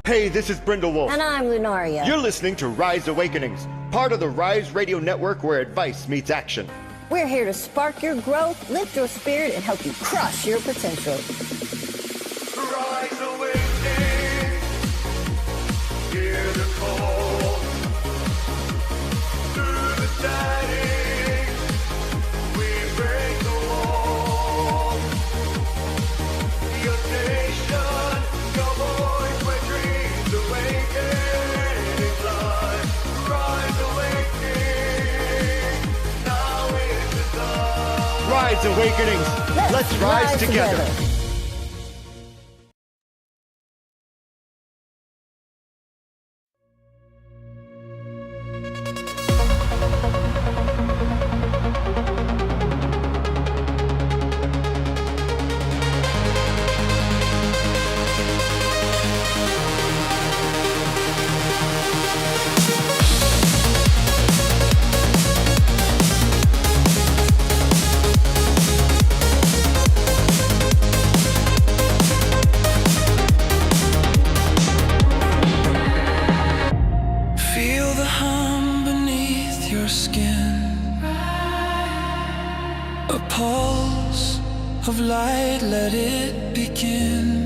Hey, this is Brindle Wolf. And I'm Lunaria. You're listening to Rise Awakenings, part of the Rise Radio Network where advice meets action. We're here to spark your growth, lift your spirit, and help you crush your potential. Rise awakening, hear the call. Through the static, we break the wall. Your station, your voice where dreams awaken in life. Rise awakening, now is the time. Rise Awakenings, let's rise together. Feel the hum beneath your skin, a pulse of light, let it begin.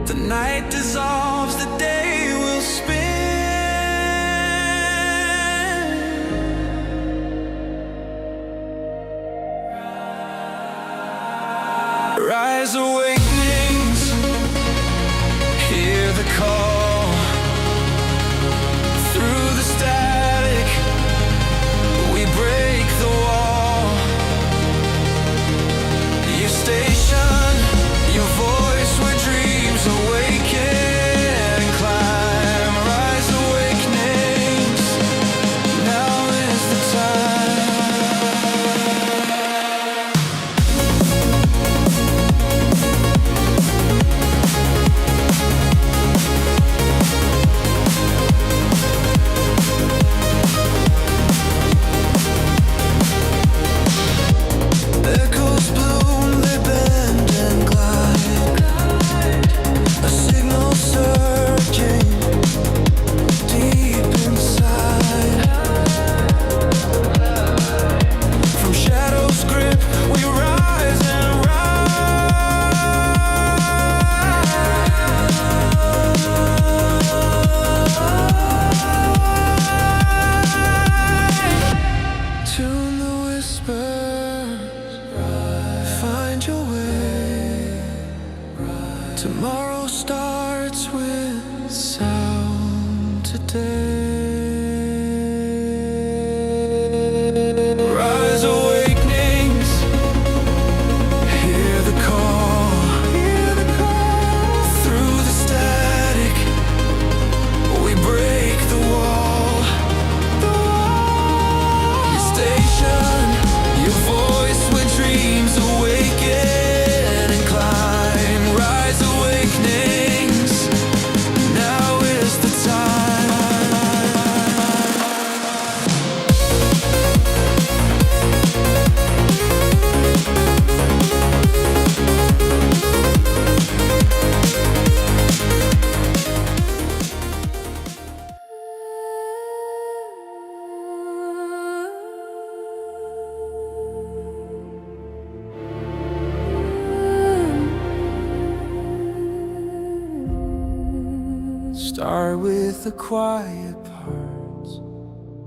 The night dissolves, the day will spin. Rise awakenings, hear the call. Through the static, we break the wall. Your station, your voice where dreams awaken and climb. Rise awakenings, now is the time. Echoes bloom, they bend and glide. A signal surging deep inside. From shadows grip, we rise and rise. Tune the whispers, find your way. Tomorrow starts with sound today. Rise awakenings, hear the call. Through the static, we break the wall. Your station, your voice where dreams awaken and climb. Rise awakenings, now is the time. Start with the quiet parts,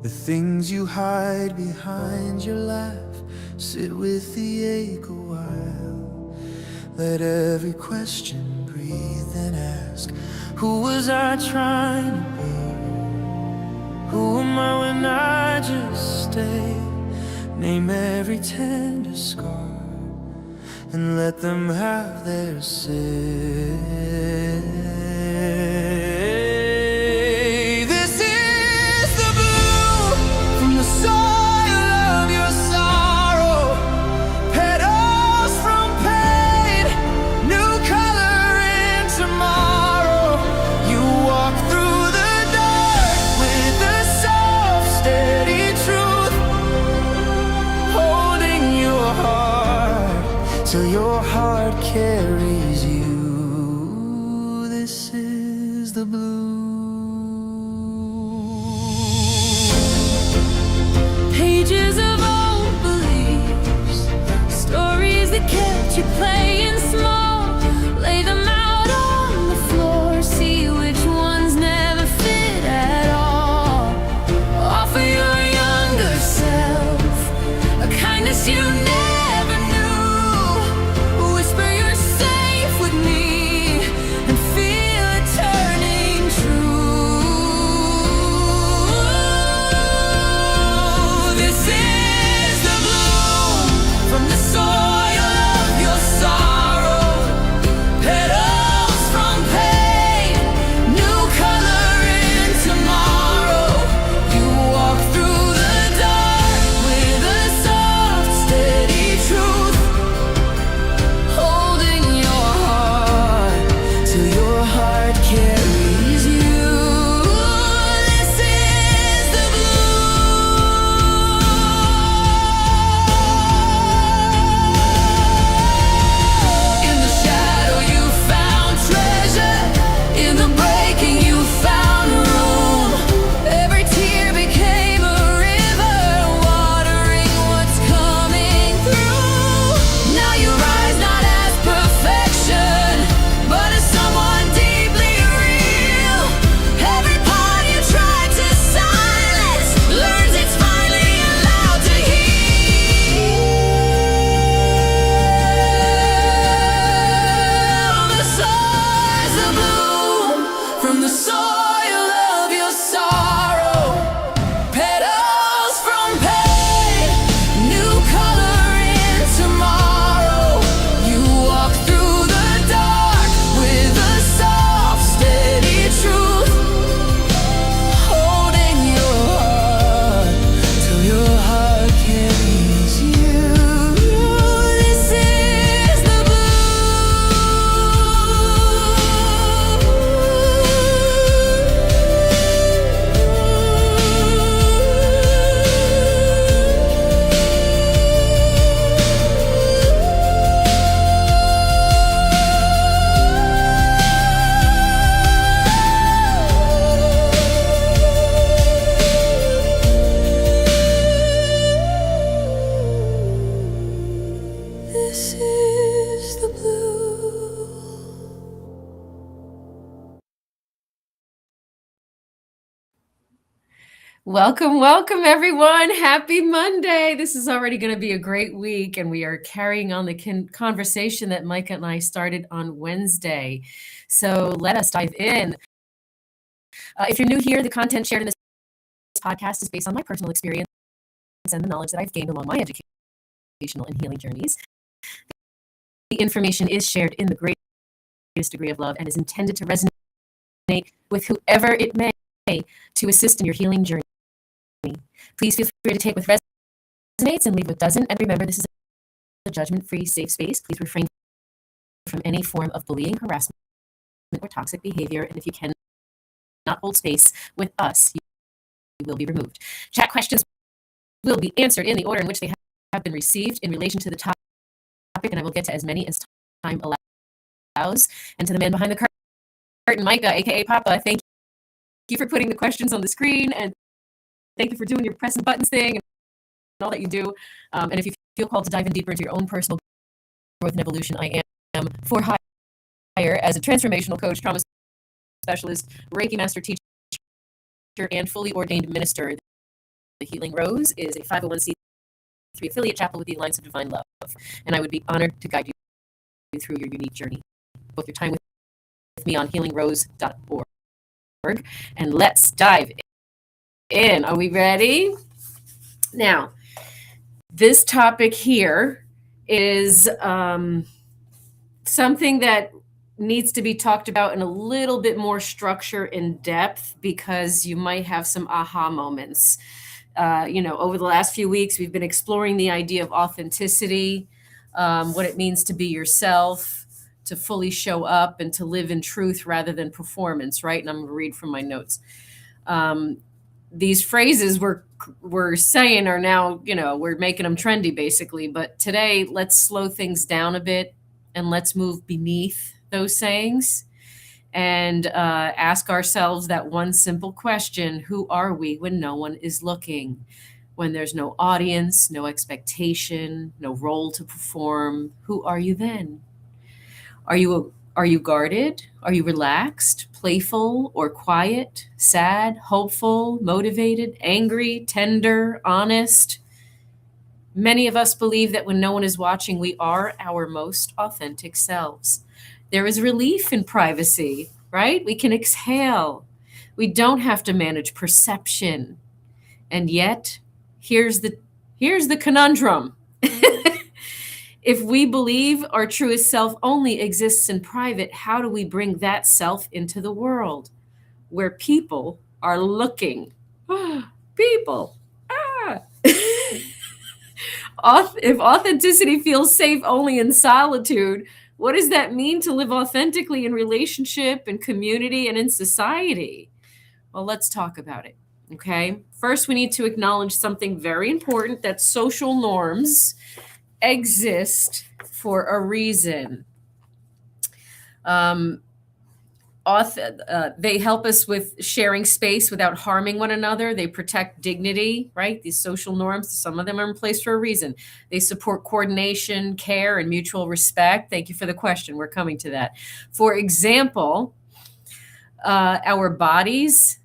the things you hide behind your laugh. Sit with the ache a while. Let every question breathe and ask, who was I trying to be? Who am I when I just stay? Name every tender scar and let them have their say. This is the blue from the soil of your sorrow. Petals from pain, new color in tomorrow. You walk through the dark with a soft, steady truth, holding your heart till your heart carries you. the blue. Pages of old beliefs, stories that kept you playing small. Lay them out on the floor, see which ones never fit at all. Offer your younger self a kindness you never knew. Whisper you're safe with me and feel it turning true. This is the bloom from the soil of your sorrow. Petals from pain, new color in tomorrow. You walk through the dark with a soft, steady truth, holding your heart till your heart carries you. This is the blue. In the shadow you found treasure, in the breaking you found room. Every tear became a river, watering what's coming through. Now you rise not as perfection, but as someone deeply real. Every part you tried to silence learns it's finally allowed to heal. The stars are bloom from the soil of your sorrow. Petals from pain, new color in tomorrow. You walk through the dark with a soft, steady truth, holding your heart till your heart carries you. This is the This is the blue. Welcome, everyone. Happy Monday. This is already going to be a great week, and we are carrying on the conversation that Micah and I started on Wednesday. So let us dive in. If you're new here, the content shared in this podcast is based on my personal experience and the knowledge that I've gained along my educational and healing journeys. The information is shared in the greatest degree of love and is intended to resonate with whoever it may to assist in your healing journey. Please feel free to take what resonates and leave what doesn't. And remember, this is a judgment-free, safe space. Please refrain from any form of bullying, harassment, or toxic behavior. And if you cannot hold space with us, you will be removed. Chat questions will be answered in the order in which they have been received in relation to the topic, and I will get to as many as time allows. And to the man behind the curtain, Micah, aka Papa, thank you for putting the questions on the screen, and thank you for doing your pressing buttons thing and all that you do. And if you feel called to dive in deeper into your own personal growth and evolution, I am for hire as a transformational coach, trauma specialist, Reiki master teacher, and fully ordained minister. The Healing Rose is a 501c3 affiliate chapel with the Alliance of Divine Love, and I would be honored to guide you through your unique journey. Book your time with me on healingrose.org, and let's dive in. Are we ready? Now, this topic here is something that needs to be talked about in a little bit more structure and depth, because you might have some aha moments. Over the last few weeks, we've been exploring the idea of authenticity, what it means to be yourself, to fully show up, and to live in truth rather than performance, right? And I'm going to read from my notes. These phrases we're saying are now, we're making them trendy, basically. But today, let's slow things down a bit and let's move beneath those sayings and ask ourselves that one simple question: who are we when no one is looking? When there's no audience, no expectation, no role to perform, who are you then? Are you guarded? Are you relaxed, playful, or quiet, sad, hopeful, motivated, angry, tender, honest? Many of us believe that when no one is watching, we are our most authentic selves. There is relief in privacy, right? We can exhale. We don't have to manage perception. And yet, here's the conundrum. If we believe our truest self only exists in private, how do we bring that self into the world where people are looking? People. Ah. If authenticity feels safe only in solitude, what does that mean to live authentically in relationship and community and in society? Well, let's talk about it. Okay. First, we need to acknowledge something very important, that social norms exist for a reason. They help us with sharing space without harming one another. They protect dignity, right? These social norms, some of them are in place for a reason. They support coordination, care, and mutual respect. Thank you for the question. We're coming to that. For example, our bodies,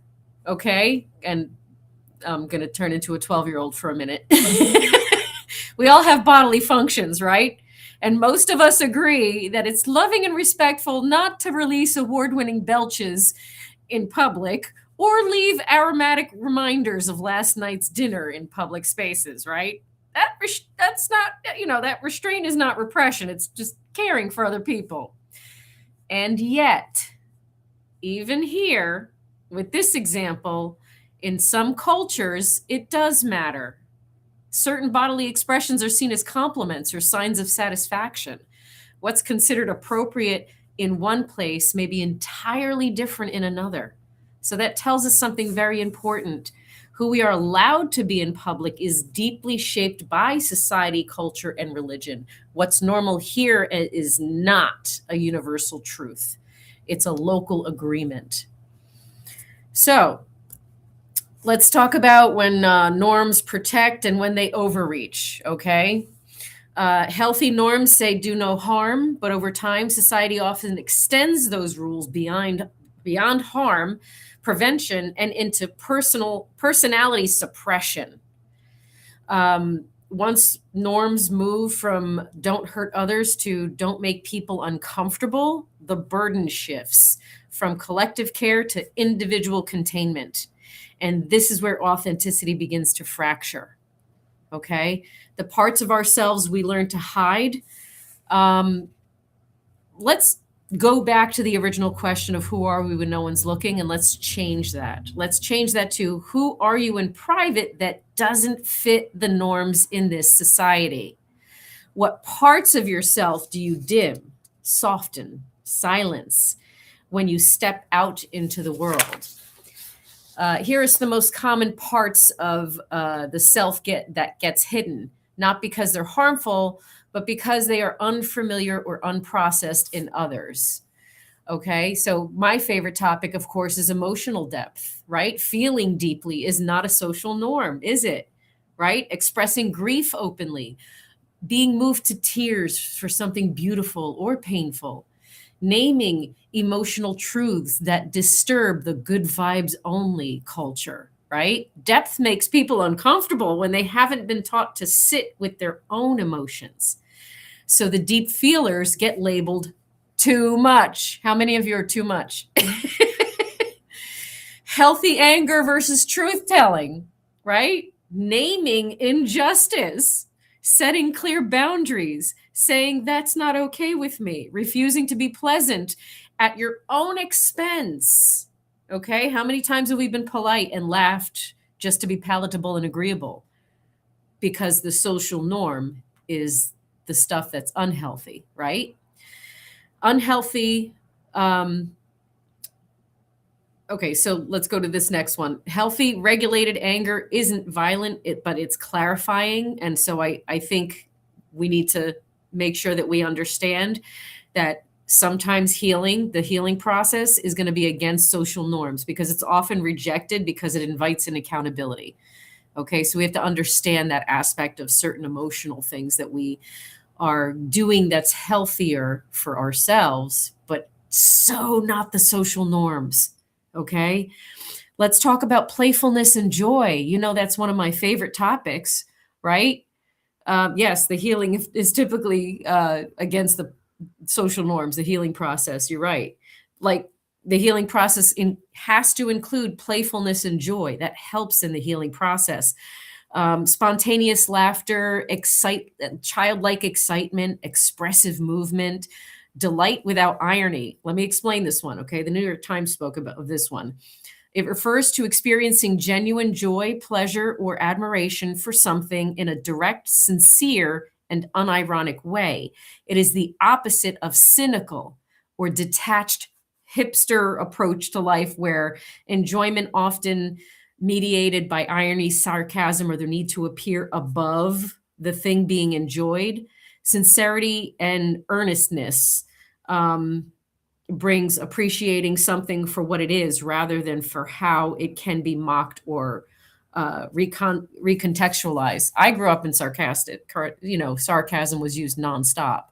okay? And I'm going to turn into a 12-year-old for a minute. We all have bodily functions, right? And most of us agree that it's loving and respectful not to release award-winning belches in public or leave aromatic reminders of last night's dinner in public spaces, right? That's not, that restraint is not repression. It's just caring for other people. And yet, even here, with this example, in some cultures, it does matter. Certain bodily expressions are seen as compliments or signs of satisfaction. What's considered appropriate in one place may be entirely different in another. So that tells us something very important. Who we are allowed to be in public is deeply shaped by society, culture, and religion. What's normal here is not a universal truth. It's a local agreement. So, let's talk about when norms protect and when they overreach, okay? Healthy norms say do no harm, but over time, society often extends those rules beyond harm, prevention, and into personality suppression. Once norms move from don't hurt others to don't make people uncomfortable, the burden shifts from collective care to individual containment. And this is where authenticity begins to fracture. Okay? The parts of ourselves we learn to hide. Let's go back to the original question of who are we when no one's looking, and let's change that. Let's change that to who are you in private that doesn't fit the norms in this society? What parts of yourself do you dim, soften, silence when you step out into the world? Here are the most common parts of the self that gets hidden, not because they're harmful, but because they are unfamiliar or unprocessed in others. Okay, so my favorite topic, of course, is emotional depth, right? Feeling deeply is not a social norm, is it? Right? Expressing grief openly, being moved to tears for something beautiful or painful, naming emotional truths that disturb the good vibes only culture, right? Depth makes people uncomfortable when they haven't been taught to sit with their own emotions. So the deep feelers get labeled too much. How many of you are too much? Healthy anger versus truth telling, right? Naming injustice, setting clear boundaries, saying that's not okay with me, refusing to be pleasant at your own expense. Okay? How many times have we been polite and laughed just to be palatable and agreeable? Because the social norm is the stuff that's unhealthy, right? Unhealthy. Okay, so let's go to this next one. Healthy, regulated anger isn't violent, but it's clarifying. And so I think we need to make sure that we understand that Sometimes the healing process is going to be against social norms because it's often rejected because it invites an accountability. Okay, so we have to understand that aspect of certain emotional things that we are doing that's healthier for ourselves, but so not the social norms. Okay, let's talk about playfulness and joy. You know, that's one of my favorite topics, right? Yes, the healing is typically against the social norms, the healing process. You're right. Like the healing process has to include playfulness and joy. That helps in the healing process. Spontaneous laughter, childlike excitement, expressive movement, delight without irony. Let me explain this one, okay? The New York Times spoke about this one. It refers to experiencing genuine joy, pleasure, or admiration for something in a direct, sincere, and unironic way. It is the opposite of cynical or detached hipster approach to life, where enjoyment often mediated by irony, sarcasm, or the need to appear above the thing being enjoyed. Sincerity and earnestness. Brings appreciating something for what it is rather than for how it can be mocked or recontextualized. I grew up in sarcasm was used nonstop,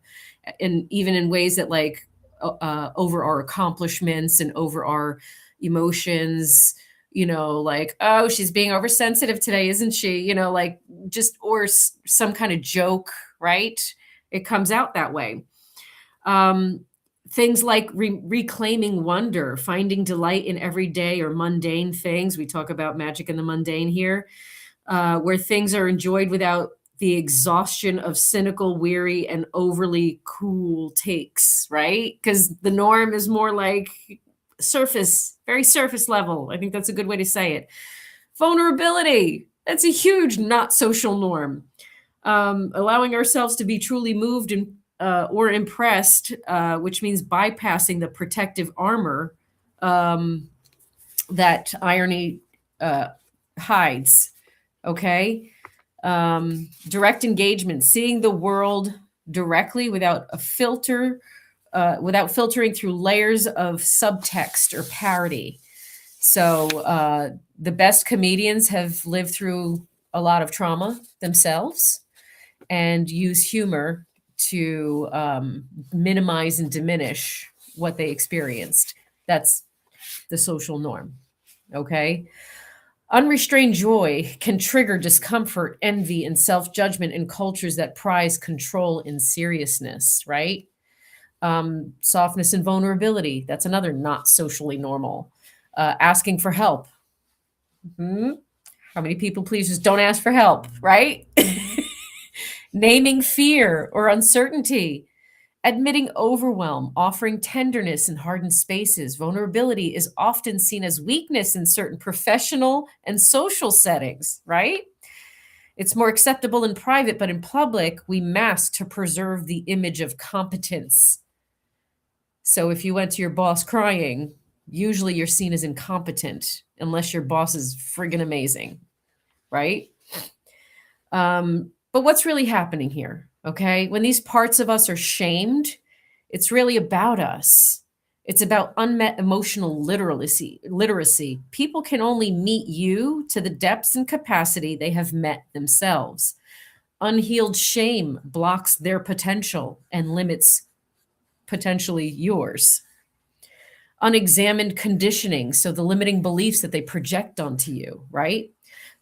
and even in ways that like over our accomplishments and over our emotions. Like, oh, she's being oversensitive today, isn't she? Like just or some kind of joke, right? It comes out that way. Um, Things like reclaiming wonder, finding delight in everyday or mundane things. We talk about magic in the mundane here, where things are enjoyed without the exhaustion of cynical, weary, and overly cool takes, right? Because the norm is more like very surface level. I think that's a good way to say it. Vulnerability. That's a huge not social norm. Allowing ourselves to be truly moved and or impressed, which means bypassing the protective armor that irony hides. Okay. Direct engagement, seeing the world directly without a filter, without filtering through layers of subtext or parody. So the best comedians have lived through a lot of trauma themselves and use humor to minimize and diminish what they experienced. That's the social norm. Okay. Unrestrained joy can trigger discomfort, envy, and self judgment in cultures that prize control and seriousness, right? Softness and vulnerability. That's another not socially normal. Asking for help. How many people pleasers don't ask for help, right? Naming fear or uncertainty, admitting overwhelm, offering tenderness in hardened spaces. Vulnerability is often seen as weakness in certain professional and social settings, right? It's more acceptable in private, but in public, we mask to preserve the image of competence. So if you went to your boss crying, usually you're seen as incompetent, unless your boss is friggin' amazing, right? But what's really happening here? Okay. When these parts of us are shamed, it's really about us. It's about unmet emotional literacy. People can only meet you to the depths and capacity they have met themselves. Unhealed shame blocks their potential and limits potentially yours. Unexamined conditioning, so the limiting beliefs that they project onto you, right?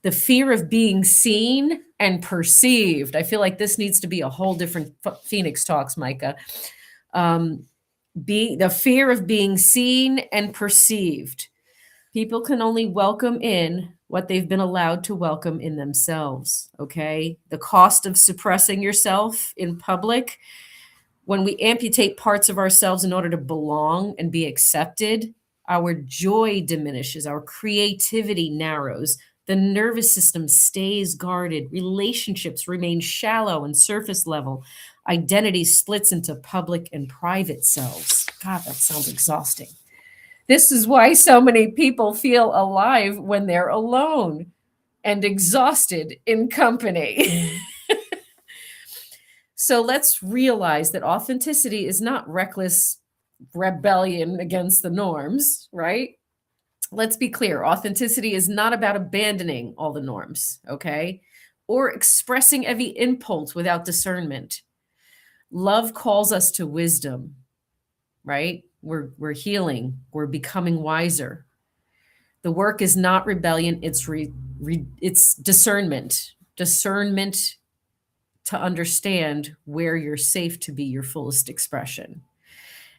The fear of being seen and perceived. I feel like this needs to be a whole different Phoenix Talks, Micah. The fear of being seen and perceived. People can only welcome in what they've been allowed to welcome in themselves, okay? The cost of suppressing yourself in public. When we amputate parts of ourselves in order to belong and be accepted, our joy diminishes, our creativity narrows, the nervous system stays guarded, relationships remain shallow and surface level, identity splits into public and private selves. God, that sounds exhausting. This is why so many people feel alive when they're alone and exhausted in company. So let's realize that authenticity is not reckless rebellion against the norms, right? Let's be clear. Authenticity is not about abandoning all the norms, okay? Or expressing every impulse without discernment. Love calls us to wisdom, right? We're healing, we're becoming wiser. The work is not rebellion, it's discernment. Discernment to understand where you're safe to be your fullest expression.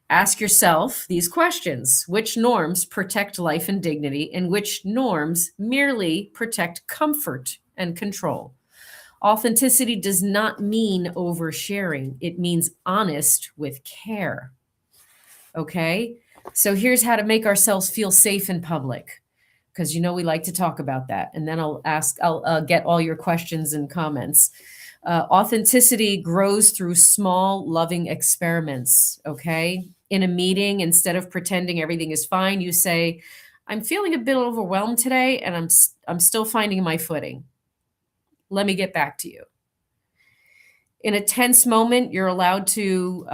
Ask yourself these questions. Which norms protect life and dignity, and which norms merely protect comfort and control? Authenticity does not mean oversharing. It means honest with care. Okay? So here's how to make ourselves feel safe in public, because we like to talk about that. And then I'll get all your questions and comments. Authenticity grows through small, loving experiments. Okay? In a meeting, instead of pretending everything is fine, you say, "I'm feeling a bit overwhelmed today, and I'm still finding my footing. Let me get back to you." In a tense moment, you're allowed to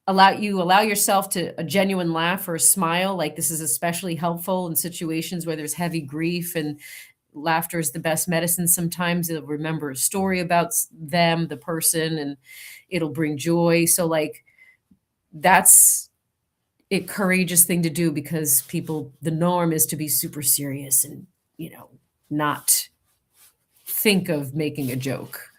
allow yourself to a genuine laugh or a smile. Like, this is especially helpful in situations where there's heavy grief, and laughter is the best medicine. Sometimes they'll remember a story about them, the person, and it'll bring joy. So, like, that's a courageous thing to do, because the norm is to be super serious and, not think of making a joke.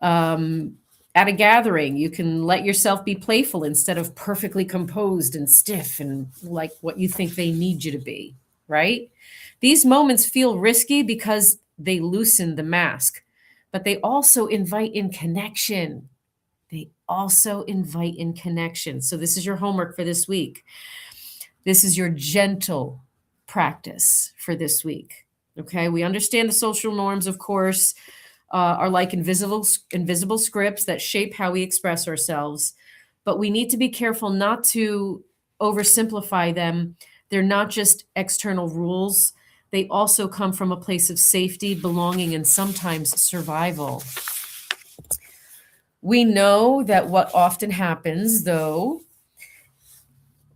At a gathering, you can let yourself be playful instead of perfectly composed and stiff and like what you think they need you to be, right? These moments feel risky because they loosen the mask, but they also invite in connection. So this is your homework for this week. This is your gentle practice for this week. Okay, we understand the social norms, of course, are like invisible scripts that shape how we express ourselves, but we need to be careful not to oversimplify them. They're not just external rules. They also come from a place of safety, belonging, and sometimes survival. We know that what often happens, though,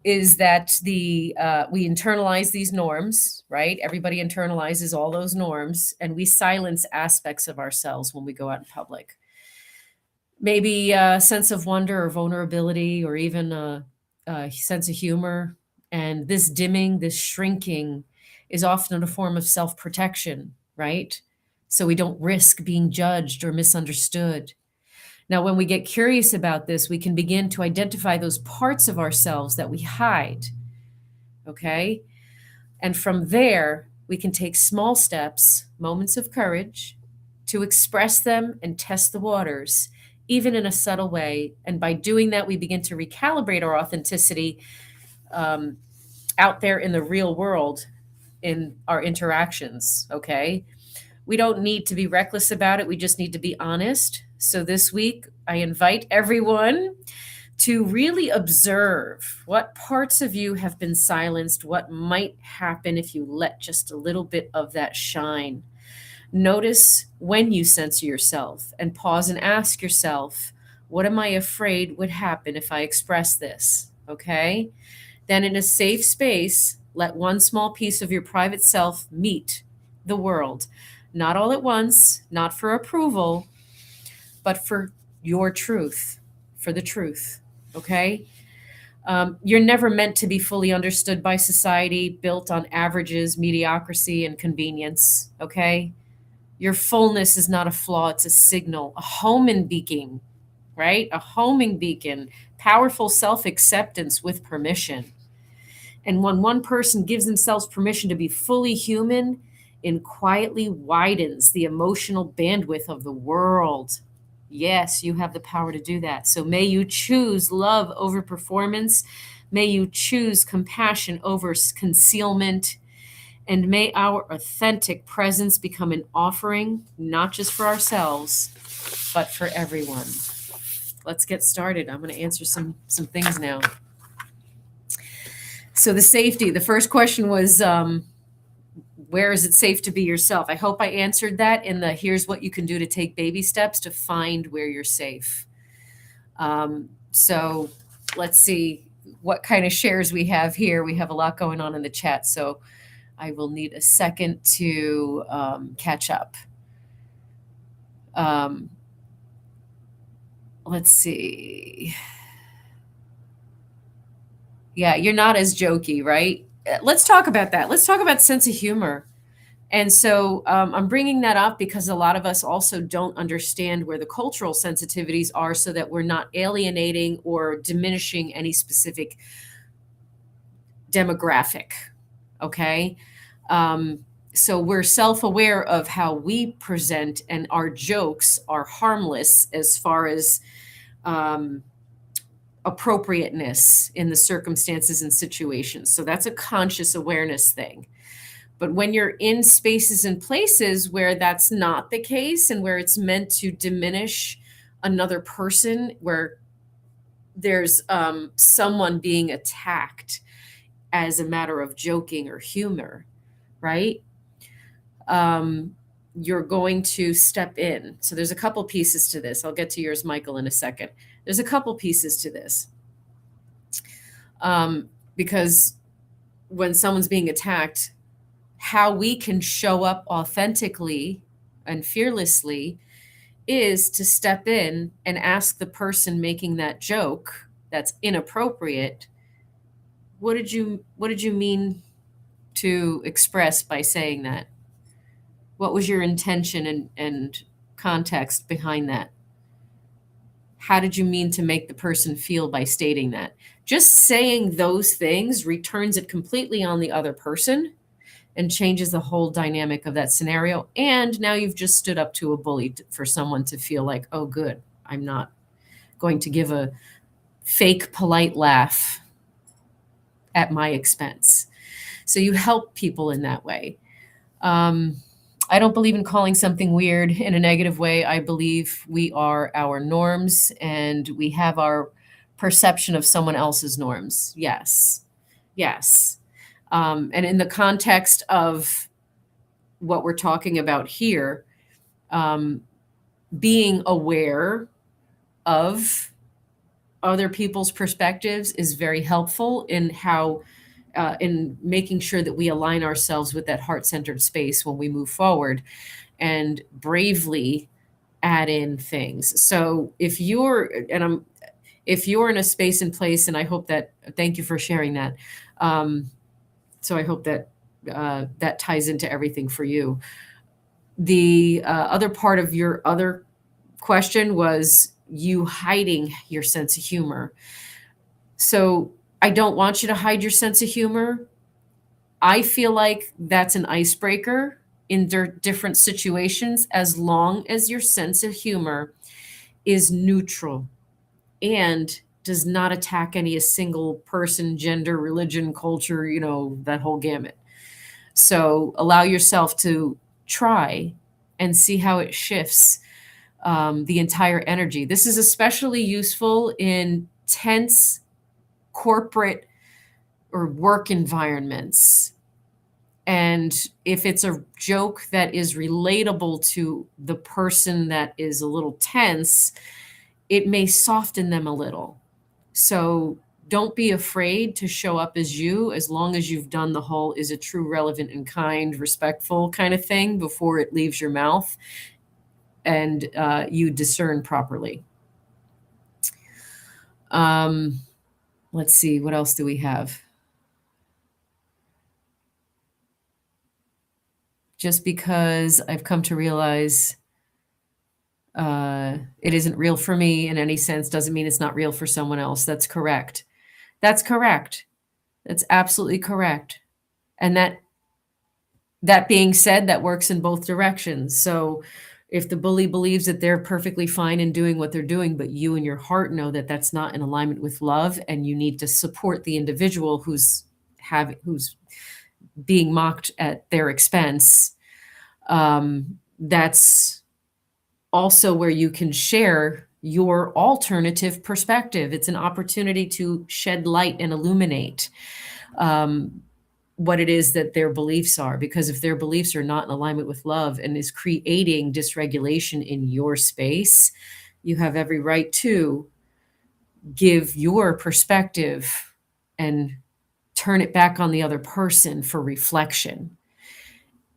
is that we internalize these norms, right? Everybody internalizes all those norms, and we silence aspects of ourselves when we go out in public. Maybe a sense of wonder or vulnerability, or even a sense of humor. And this dimming, this shrinking is often a form of self-protection, right? So we don't risk being judged or misunderstood. Now, when we get curious about this, we can begin to identify those parts of ourselves that we hide, okay? And from there, we can take small steps, moments of courage, to express them and test the waters, even in a subtle way. And by doing that, we begin to recalibrate our authenticity out there in the real world in our interactions, okay? We don't need to be reckless about it. We just need to be honest. So this week, I invite everyone to really observe what parts of you have been silenced, what might happen if you let just a little bit of that shine. Notice when you censor yourself, and pause and ask yourself, what am I afraid would happen if I express this? Okay? Then in a safe space, let one small piece of your private self meet the world. Not all at once, not for approval, but for your truth, for the truth, okay? You're never meant to be fully understood by society, built on averages, mediocrity, and convenience, okay? Your fullness is not a flaw, it's a signal, a homing beacon, right? A homing beacon, powerful self-acceptance with permission. And when one person gives themselves permission to be fully human, it quietly widens the emotional bandwidth of the world. Yes, you have the power to do that. So may you choose love over performance. May you choose compassion over concealment. And may our authentic presence become an offering, not just for ourselves, but for everyone. Let's get started. I'm going to answer some things now. So the first question was, where is it safe to be yourself? I hope I answered that in the here's what you can do to take baby steps to find where you're safe. So let's see. what kind of shares we have here. We have a lot going on in the chat, so I will need a second to catch up. Let's see. Yeah, you're not as jokey, right? Let's talk about that. Let's talk about sense of humor. And so I'm bringing that up because a lot of us also don't understand where the cultural sensitivities are, so that we're not alienating or diminishing any specific demographic. Okay. So we're self-aware of how we present, and our jokes are harmless as far as appropriateness in the circumstances and situations. So that's a conscious awareness thing. But when you're in spaces and places where that's not the case, and where it's meant to diminish another person, where there's someone being attacked as a matter of joking or humor, right? You're going to step in. So there's a couple pieces to this. I'll get to yours, Michael, in a second. There's a couple pieces to this. Because when someone's being attacked, how we can show up authentically and fearlessly is to step in and ask the person making that joke that's inappropriate, what did you mean to express by saying that? What was your intention and context behind that? How did you mean to make the person feel by stating that? Just saying those things returns it completely on the other person and changes the whole dynamic of that scenario. And now you've just stood up to a bully for someone to feel like, oh, good, I'm not going to give a fake polite laugh at my expense. So you help people in that way. I don't believe in calling something weird in a negative way. I believe we are our norms, and we have our perception of someone else's norms. Yes. Yes. And in the context of what we're talking about here, being aware of other people's perspectives is very helpful in how, in making sure that we align ourselves with that heart-centered space when we move forward, and bravely add in things. So if you're in a space and place, and I hope that, thank you for sharing that. So I hope that that ties into everything for you. The other part of your other question was you hiding your sense of humor. So I don't want you to hide your sense of humor. I feel like that's an icebreaker in different situations, as long as your sense of humor is neutral and does not attack any single person, gender, religion, culture, that whole gamut. So allow yourself to try and see how it shifts the entire energy. This is especially useful in tense corporate or work environments. And if it's a joke that is relatable to the person that is a little tense, it may soften them a little. So don't be afraid to show up as you, as long as you've done the whole is it true, relevant, and kind, respectful kind of thing before it leaves your mouth, and you discern properly. Let's see, what else do we have? Just because I've come to realize it isn't real for me in any sense doesn't mean it's not real for someone else. That's correct. That's correct. That's absolutely correct. And that being said, that works in both directions. So if the bully believes that they're perfectly fine in doing what they're doing, but you in your heart know that that's not in alignment with love, and you need to support the individual who's being mocked at their expense, that's also where you can share your alternative perspective. It's an opportunity to shed light and illuminate what it is that their beliefs are, because if their beliefs are not in alignment with love and is creating dysregulation in your space, you have every right to give your perspective and turn it back on the other person for reflection,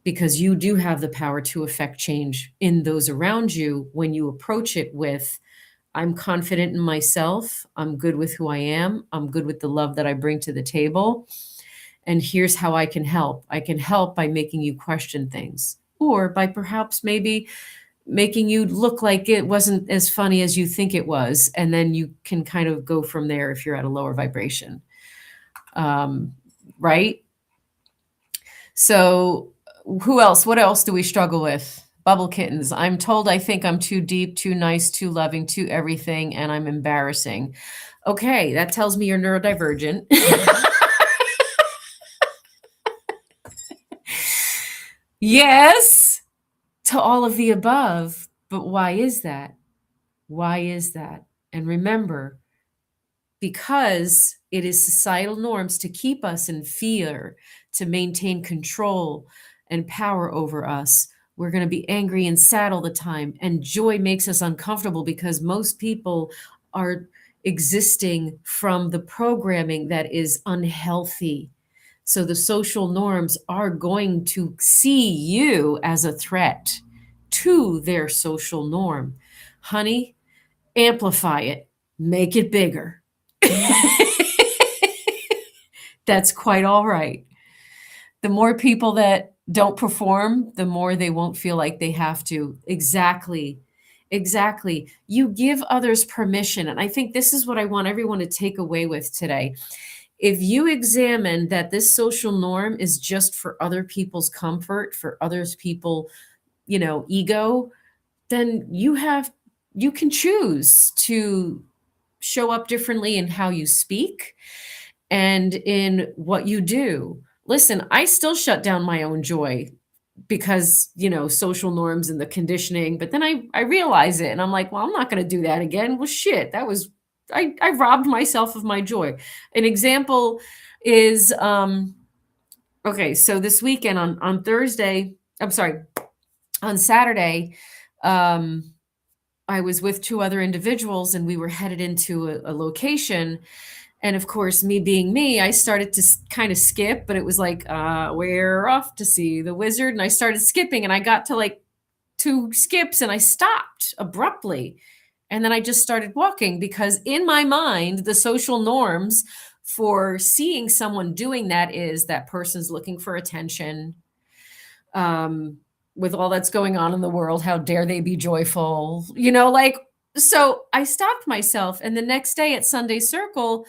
because you do have the power to affect change in those around you when you approach it with, I'm confident in myself, I'm good with who I am, I'm good with the love that I bring to the table, and here's how I can help. I can help by making you question things, or by perhaps maybe making you look like it wasn't as funny as you think it was, and then you can kind of go from there if you're at a lower vibration. Right? So who else? What else do we struggle with? Bubble kittens. I'm told I think I'm too deep, too nice, too loving, too everything, and I'm embarrassing. Okay, that tells me you're neurodivergent. Yes, to all of the above. But why is that? Why is that? And remember, because it is societal norms to keep us in fear, to maintain control and power over us. We're going to be angry and sad all the time. And joy makes us uncomfortable because most people are existing from the programming that is unhealthy. So the social norms are going to see you as a threat to their social norm. Honey, amplify it, make it bigger. That's quite all right. The more people that don't perform, the more they won't feel like they have to. Exactly. Exactly. You give others permission. And I think this is what I want everyone to take away with today. If you examine that this social norm is just for other people's comfort, for others people, ego, then you can choose to show up differently in how you speak and in what you do. Listen, I still shut down my own joy because, social norms and the conditioning, but then I realize it and I'm like, well, I'm not going to do that again. Well, shit, I robbed myself of my joy. An example is, okay, so this weekend on Thursday, I'm sorry, on Saturday, I was with two other individuals and we were headed into a location. And of course, me being me, I started to kind of skip, but it was like, we're off to see the wizard. And I started skipping and I got to like 2 skips and I stopped abruptly. And then I just started walking because in my mind, the social norms for seeing someone doing that is that person's looking for attention. With all that's going on in the world, how dare they be joyful? So I stopped myself. And the next day at Sunday Circle,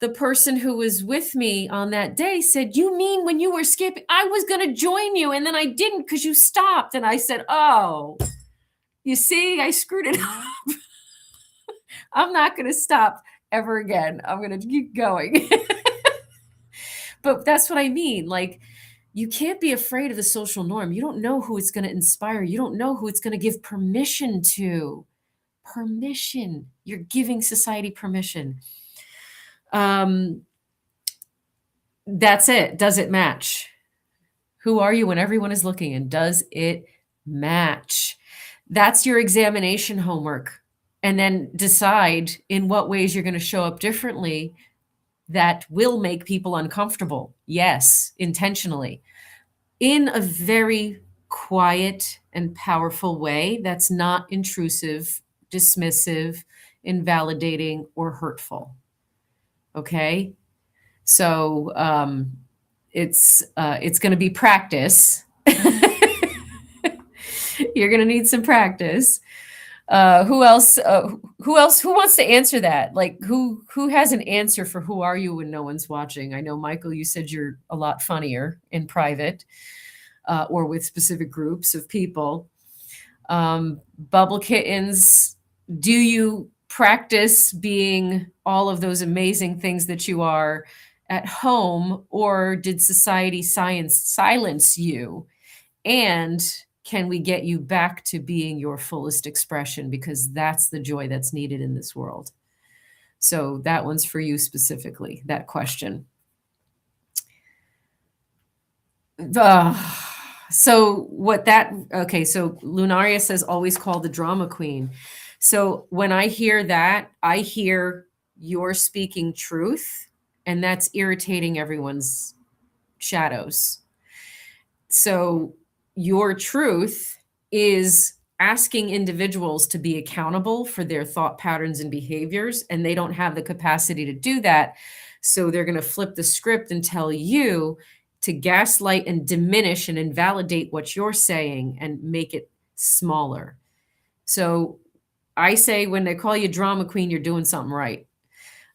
the person who was with me on that day said, you mean when you were skipping, I was going to join you. And then I didn't because you stopped. And I said, oh, you see, I screwed it up. I'm not going to stop ever again. I'm going to keep going. But that's what I mean. Like, you can't be afraid of the social norm. You don't know who it's going to inspire. You don't know who it's going to give permission to. Permission. You're giving society permission. That's it. Does it match? Who are you when everyone is looking? And does it match? That's your examination homework. And then decide in what ways you're going to show up differently that will make people uncomfortable. Yes, intentionally. In a very quiet and powerful way that's not intrusive, dismissive, invalidating, or hurtful. Okay? So it's going to be practice. You're going to need some practice. Who else? Who wants to answer that? Like, who has an answer for who are you when no one's watching? I know, Michael, you said you're a lot funnier in private or with specific groups of people. Bubble kittens, do you practice being all of those amazing things that you are at home, or did society silence you? And can we get you back to being your fullest expression? Because that's the joy that's needed in this world. So that one's for you specifically, that question. So Lunaria says always call the drama queen. So when I hear that, I hear you're speaking truth and that's irritating everyone's shadows. So your truth is asking individuals to be accountable for their thought patterns and behaviors, and they don't have the capacity to do that. So they're going to flip the script and tell you to gaslight and diminish and invalidate what you're saying and make it smaller. So I say when they call you drama queen, you're doing something right.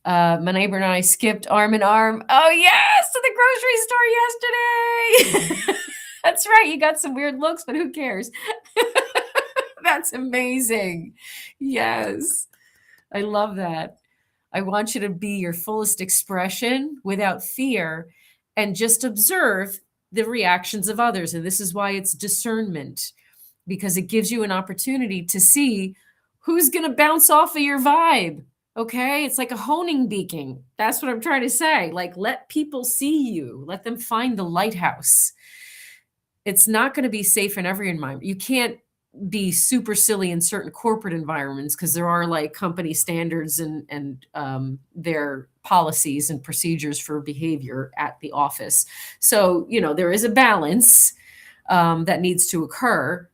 My neighbor and I skipped arm in arm. Oh, yes, to the grocery store yesterday. That's right. You got some weird looks, but who cares? That's amazing. Yes, I love that. I want you to be your fullest expression without fear and just observe the reactions of others. And this is why it's discernment, because it gives you an opportunity to see who's going to bounce off of your vibe. Okay. It's like a honing beacon. That's what I'm trying to say. Like, let people see you, let them find the lighthouse. It's not going to be safe in every environment. You can't be super silly in certain corporate environments because there are like company standards and their policies and procedures for behavior at the office. So, there is a balance that needs to occur,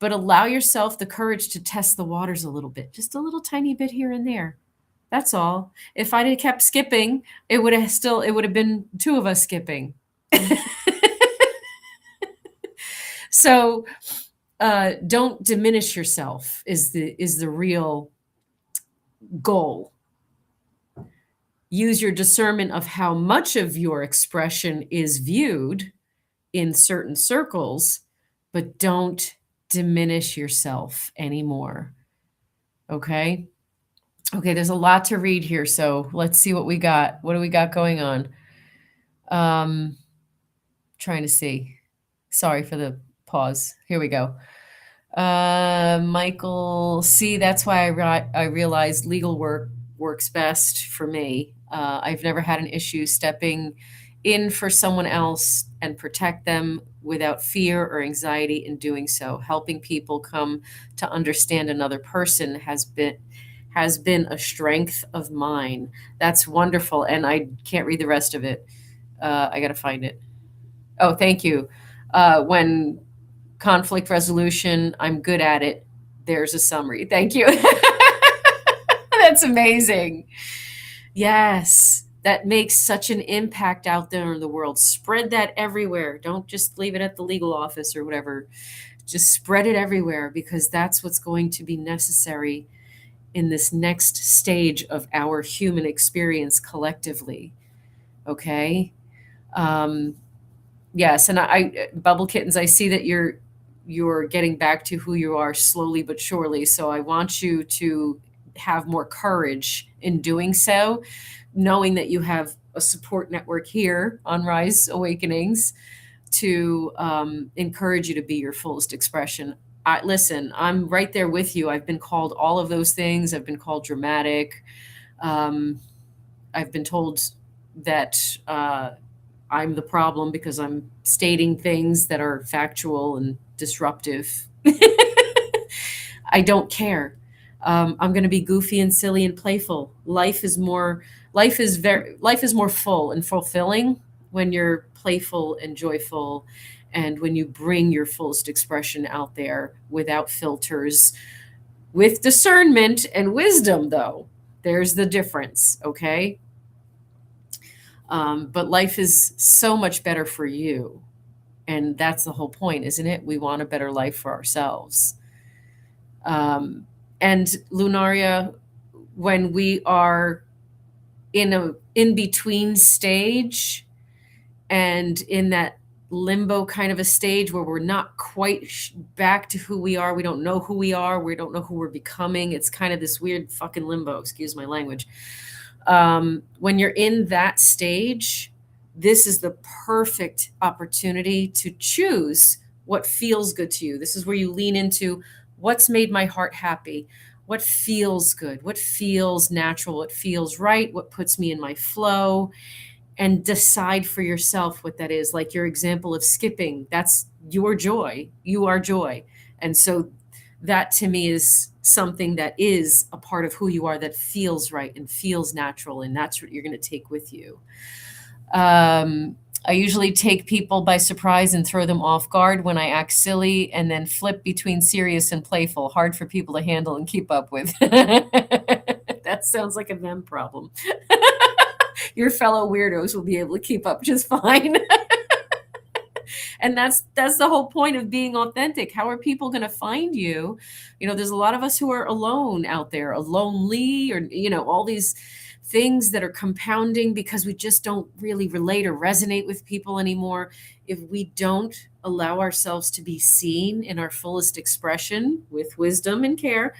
but allow yourself the courage to test the waters a little bit, just a little tiny bit here and there. That's all. If I'd have kept skipping, it would have been two of us skipping. So don't diminish yourself is the real goal. Use your discernment of how much of your expression is viewed in certain circles, but don't diminish yourself anymore. Okay? Okay, there's a lot to read here, so let's see what we got. What do we got going on? Trying to see. Sorry for the pause. Here we go. Michael, see, that's why I realized legal work works best for me. I've never had an issue stepping in for someone else and protect them without fear or anxiety in doing so. Helping people come to understand another person has been a strength of mine. That's wonderful. And I can't read the rest of it. I got to find it. Oh, thank you. When conflict resolution, I'm good at it. There's a summary. Thank you. That's amazing. Yes, that makes such an impact out there in the world. Spread that everywhere. Don't just leave it at the legal office or whatever. Just spread it everywhere, because that's what's going to be necessary in this next stage of our human experience collectively. Okay? Yes, and I Bubble Kittens, I see that you're getting back to who you are slowly but surely. So I want you to have more courage in doing so, knowing that you have a support network here on Rise Awakenings to encourage you to be your fullest expression. Listen, I'm right there with you. I've been called all of those things. I've been called dramatic. I've been told that I'm the problem because I'm stating things that are factual and disruptive. I don't care. I'm going to be goofy and silly and playful. Life is more full and fulfilling when you're playful and joyful, and when you bring your fullest expression out there without filters, with discernment and wisdom, though. There's the difference, okay? But life is so much better for you. And that's the whole point, isn't it? We want a better life for ourselves. And Lunaria, when we are in a in-between stage and in that limbo kind of a stage where we're not quite back to who we are, we don't know who we are, we don't know who we're becoming. It's kind of this weird fucking limbo, excuse my language. When you're in that stage, this is the perfect opportunity to choose what feels good to you. This is where you lean into what's made my heart happy, what feels good, what feels natural, what feels right, what puts me in my flow, and decide for yourself what that is. Like your example of skipping, that's your joy. You are joy. And so that to me is something that is a part of who you are, that feels right and feels natural, and that's what you're going to take with you. I usually take people by surprise and throw them off guard when I act silly, and then flip between serious and playful, hard for people to handle and keep up with. That sounds like a them problem. Your fellow weirdos will be able to keep up just fine. And that's the whole point of being authentic. How are people going to find you? You know, there's a lot of us who are alone out there, lonely, or, you know, all these things that are compounding because we just don't really relate or resonate with people anymore. If we don't allow ourselves to be seen in our fullest expression with wisdom and care,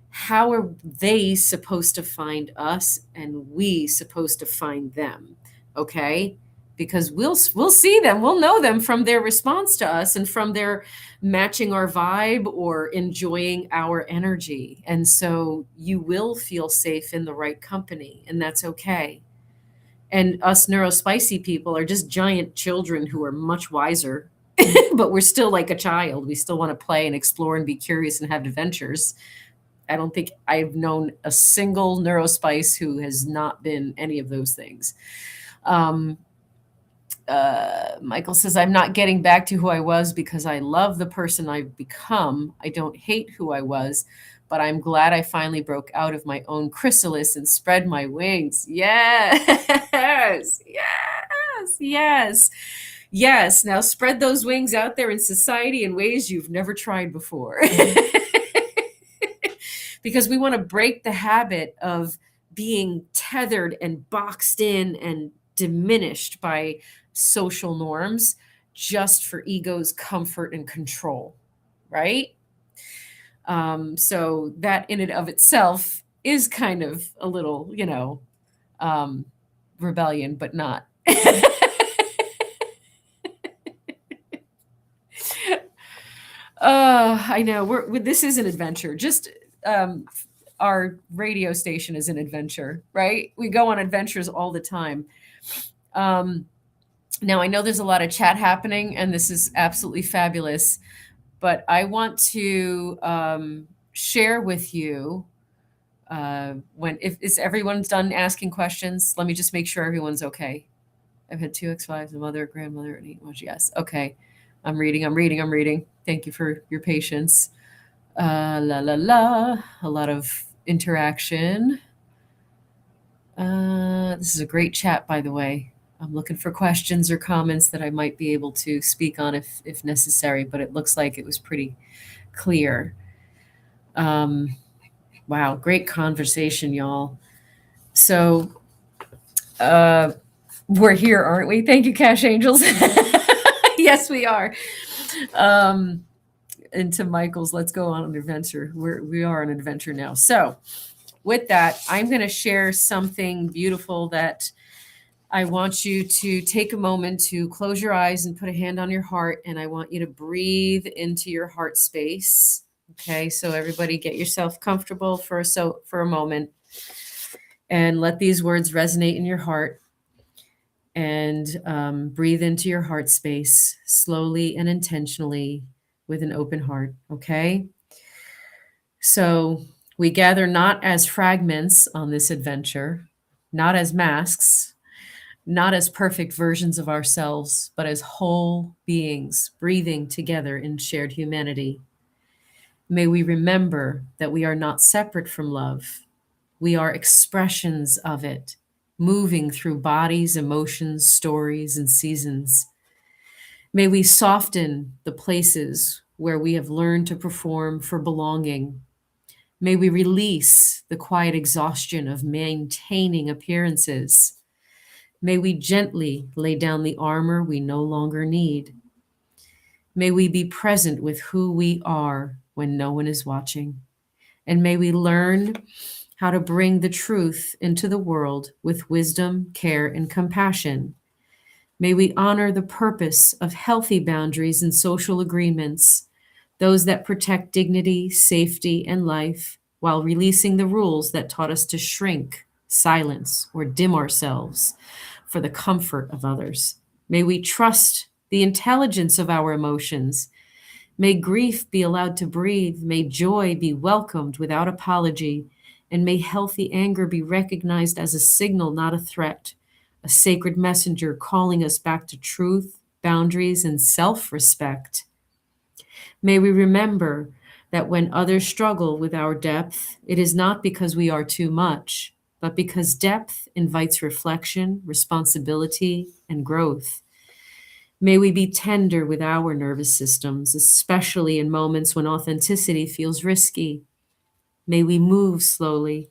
how are they supposed to find us, and we supposed to find them? Okay? Because we'll see them, we'll know them from their response to us and from their matching our vibe or enjoying our energy. And so you will feel safe in the right company, and that's okay. And us neurospicy people are just giant children who are much wiser, but we're still like a child. We still want to play and explore and be curious and have adventures. I don't think I've known a single neurospice who has not been any of those things. Michael says, I'm not getting back to who I was because I love the person I've become. I don't hate who I was, but I'm glad I finally broke out of my own chrysalis and spread my wings. Yes, yes, yes, yes. Now spread those wings out there in society in ways you've never tried before. Because we want to break the habit of being tethered and boxed in and diminished by social norms just for ego's comfort and control, right? So that in and of itself is kind of a little, you know, rebellion, but not. I know this is an adventure. Just our radio station is an adventure, right? We go on adventures all the time. Now I know there's a lot of chat happening, and this is absolutely fabulous, but I want to share with you if everyone's done asking questions. Let me just make sure everyone's okay. I've had 2 X5s, a mother, a grandmother, and 8 months. Yes. Okay. I'm reading. Thank you for your patience. A lot of interaction. This is a great chat, by the way. I'm looking for questions or comments that I might be able to speak on if necessary, but it looks like it was pretty clear. Wow, great conversation, y'all. So we're here, aren't we? Thank you, Cash Angels. Yes, we are. And to Michael's, let's go on an adventure. We are on an adventure now. So with that, I'm going to share something beautiful that I want you to take a moment to close your eyes and put a hand on your heart. And I want you to breathe into your heart space. Okay, so everybody get yourself comfortable for a moment and let these words resonate in your heart. And breathe into your heart space slowly and intentionally with an open heart, okay? So we gather not as fragments on this adventure, not as masks, not as perfect versions of ourselves, but as whole beings breathing together in shared humanity. May we remember that we are not separate from love. We are expressions of it, moving through bodies, emotions, stories, and seasons. May we soften the places where we have learned to perform for belonging. May we release the quiet exhaustion of maintaining appearances. May we gently lay down the armor we no longer need. May we be present with who we are when no one is watching. And may we learn how to bring the truth into the world with wisdom, care, and compassion. May we honor the purpose of healthy boundaries and social agreements, those that protect dignity, safety, and life, while releasing the rules that taught us to shrink, silence, or dim ourselves for the comfort of others. May we trust the intelligence of our emotions. May grief be allowed to breathe. May joy be welcomed without apology. And may healthy anger be recognized as a signal, not a threat, a sacred messenger calling us back to truth, boundaries, and self respect. May we remember that when others struggle with our depth, it is not because we are too much, but because depth invites reflection, responsibility, and growth. May we be tender with our nervous systems, especially in moments when authenticity feels risky. May we move slowly.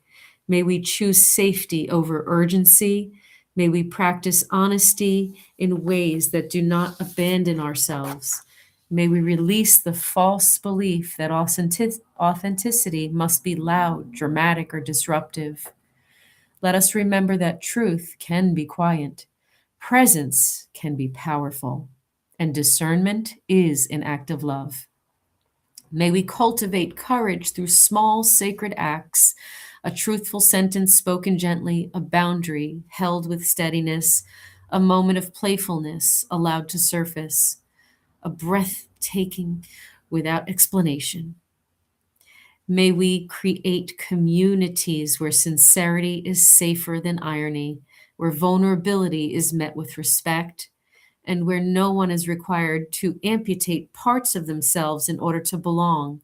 May we choose safety over urgency. May we practice honesty in ways that do not abandon ourselves. May we release the false belief that authenticity must be loud, dramatic, or disruptive. Let us remember that truth can be quiet, presence can be powerful, and discernment is an act of love. May we cultivate courage through small sacred acts, a truthful sentence spoken gently, a boundary held with steadiness, a moment of playfulness allowed to surface, a breath taking without explanation. May we create communities where sincerity is safer than irony, where vulnerability is met with respect, and where no one is required to amputate parts of themselves in order to belong.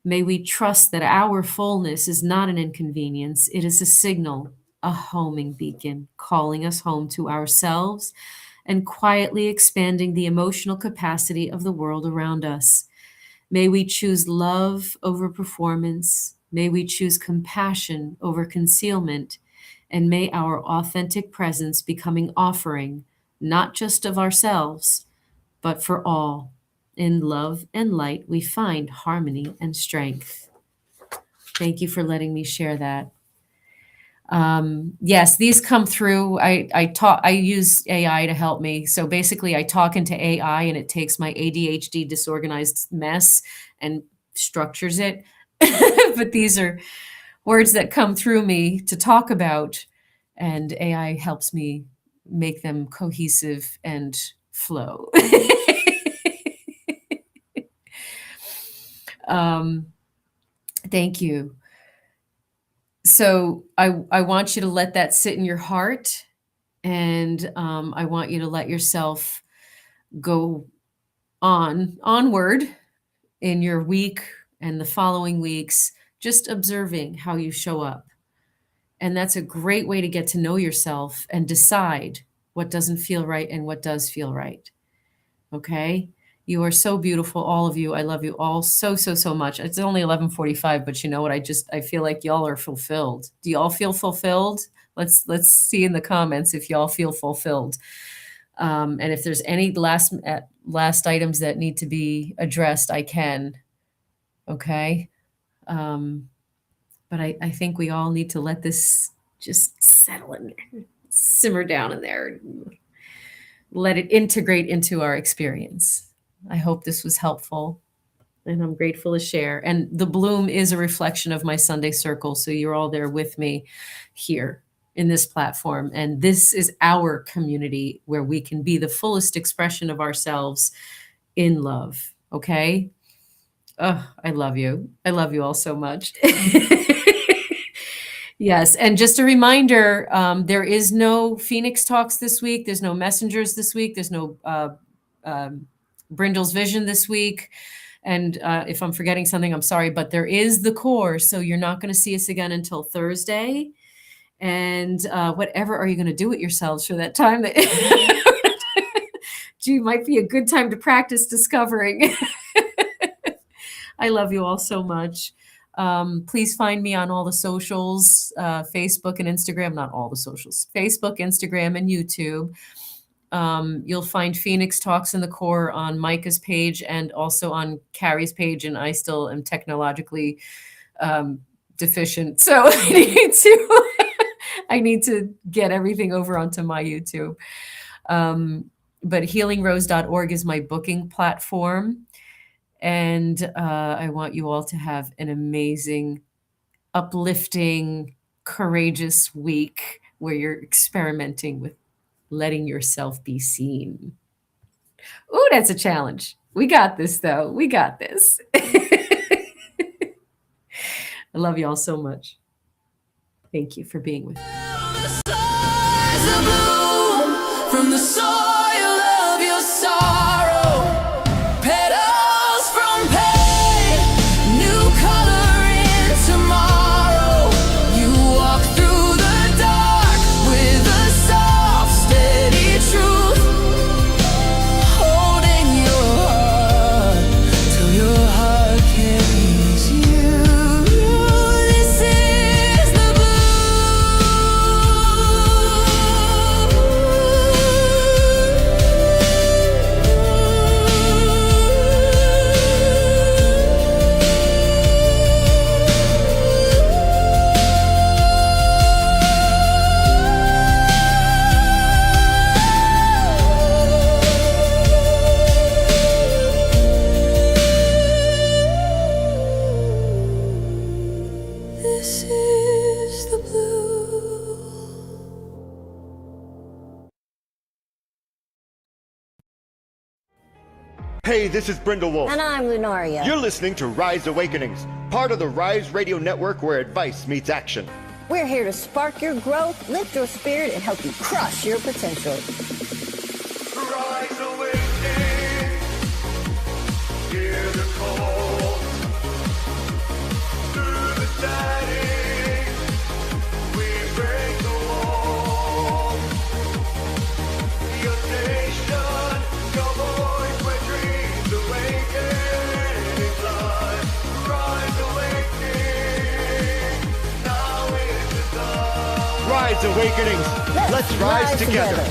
May we trust that our fullness is not an inconvenience, it is a signal, a homing beacon, calling us home to ourselves and quietly expanding the emotional capacity of the world around us. May we choose love over performance. May we choose compassion over concealment. And may our authentic presence becoming offering, not just of ourselves, but for all. In love and light, we find harmony and strength. Thank you for letting me share that. Yes, these come through. I use AI to help me. So basically I talk into AI and it takes my ADHD disorganized mess and structures it. But these are words that come through me to talk about, and AI helps me make them cohesive and flow. Thank you. So I want you to let that sit in your heart, and I want you to let yourself go onward in your week and the following weeks, just observing how you show up. And that's a great way to get to know yourself and decide what doesn't feel right and what does feel right. Okay? You are so beautiful, all of you. I love you all so, so, so much. It's only 11:45, but you know what? I feel like y'all are fulfilled. Do y'all feel fulfilled? Let's see in the comments if y'all feel fulfilled. And if there's any last items that need to be addressed, I can. Okay? But I think we all need to let this just settle in there, simmer down in there, let it integrate into our experience. I hope this was helpful, and I'm grateful to share. And the bloom is a reflection of my Sunday circle, so you're all there with me here in this platform. And this is our community where we can be the fullest expression of ourselves in love, okay? Oh, I love you. I love you all so much. Yes, and just a reminder, there is no Phoenix Talks this week. There's no Messengers this week. There's no Brindle's Vision this week. And if I'm forgetting something, I'm sorry, but there is the core. So you're not going to see us again until Thursday. And whatever are you going to do with yourselves for that time? Gee, might be a good time to practice discovering. I love you all so much. Please find me on all the socials, Facebook and Instagram, not all the socials, Facebook, Instagram, and YouTube. You'll find Phoenix Talks in the Core on Micah's page and also on Carrie's page, and I still am technologically deficient. So I need to get everything over onto my YouTube. But healingrose.org is my booking platform. And I want you all to have an amazing, uplifting, courageous week where you're experimenting with letting yourself be seen. Ooh, that's a challenge. We got this, though. We got this. I love y'all so much. Thank you for being with me. From the soil of your sorrow, petals from pain, new color in tomorrow. You walk through the dark with a soft, steady truth, holding your heart till your heart carries you. This is the This is the blue. Hey, this is Brindle Wolf. And I'm Lunaria. You're listening to Rise Awakenings, part of the Rise Radio Network where advice meets action. We're here to spark your growth, lift your spirit, and help you crush your potential. Rise awakening, hear the call. Through the static, we break the wall. Your nation, your voice, where dreams awaken in blood. Rise awakening, now is the dawn. Rise Awakenings, let's rise together.